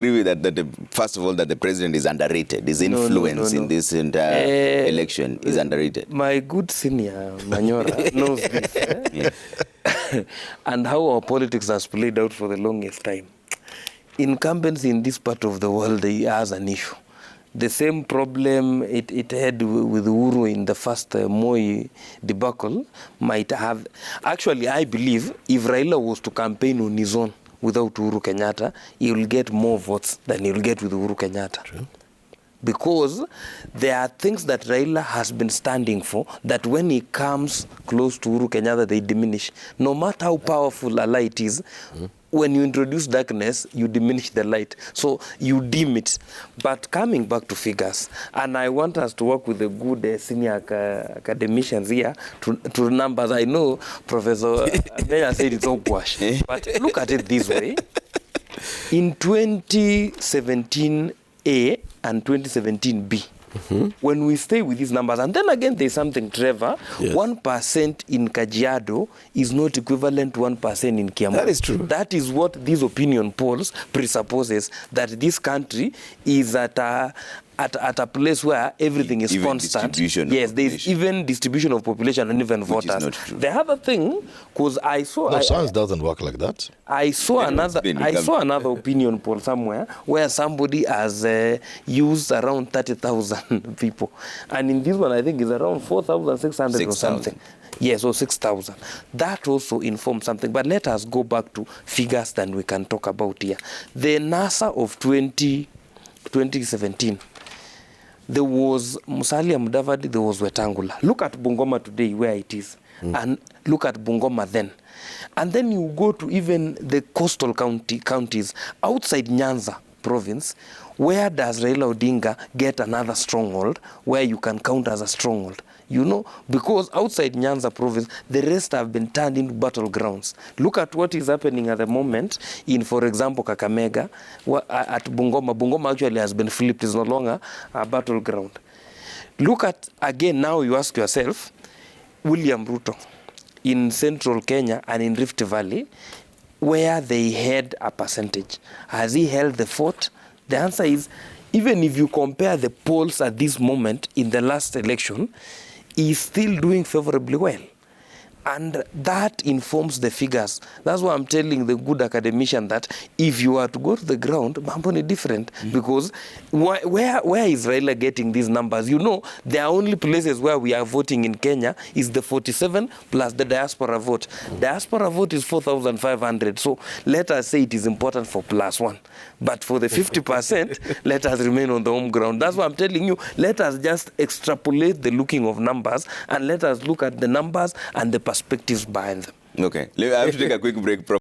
agree with that, first of all, that the president is underrated. His influence in this entire election is underrated. My good senior, Manyora, knows this. Yeah. And how our politics has played out for the longest time. Incumbents in this part of the world has an issue. The same problem it had with Uhuru in the first Moi debacle might have. Actually, I believe if Raila was to campaign on his own without Uhuru Kenyatta, he will get more votes than he will get with Uhuru Kenyatta. True. Because there are things that Raila has been standing for that when he comes close to Uhuru Kenyatta, they diminish. No matter how powerful a light is, when you introduce darkness, you diminish the light. So you dim it. But coming back to figures, and I want us to work with the good senior academicians here to numbers. I know Professor Meya said it's all gouache. But look at it this way. In 2017A and 2017B, when we stay with these numbers, and then again there's something, Trevor, 1% in Kajiado is not equivalent to 1% in Kiambu. That is true. That is what these opinion polls presupposes, that this country is at a place where everything is even constant. Yes, there is even distribution of population and even voters. The other thing, because I saw... No, science doesn't work like that. I saw another opinion poll somewhere where somebody has used around 30,000 people. And in this one, I think it's around 4,600 or something. Yes, or 6,000. That also informs something. But let us go back to figures that we can talk about here. The NASA of 2017, there was Musalia Mudavadi, there was Wetangula. Look at Bungoma today, where it is, and look at Bungoma then. And then you go to even the coastal counties outside Nyanza province. Where does Raila Odinga get another stronghold where you can count as a stronghold? You know, because outside Nyanza province, the rest have been turned into battlegrounds. Look at what is happening at the moment in, for example, Kakamega, at Bungoma. Bungoma actually has been flipped. It's no longer a battleground. Look at, again, now you ask yourself, William Ruto in central Kenya and in Rift Valley, where they had a percentage. Has he held the fort? The answer is, even if you compare the polls at this moment in the last election, he's still doing favorably well. And that informs the figures. That's why I'm telling the good academician that if you are to go to the ground, mambo ni different. Because where is Raila getting these numbers? You know, there are only places where we are voting in Kenya is the 47 plus the diaspora vote. Diaspora vote is 4,500. So let us say it is important for +1. But for the 50%, let us remain on the home ground. That's why I'm telling you, let us just extrapolate the looking of numbers and let us look at the numbers and the perspectives behind them. Okay, I have to take a quick break.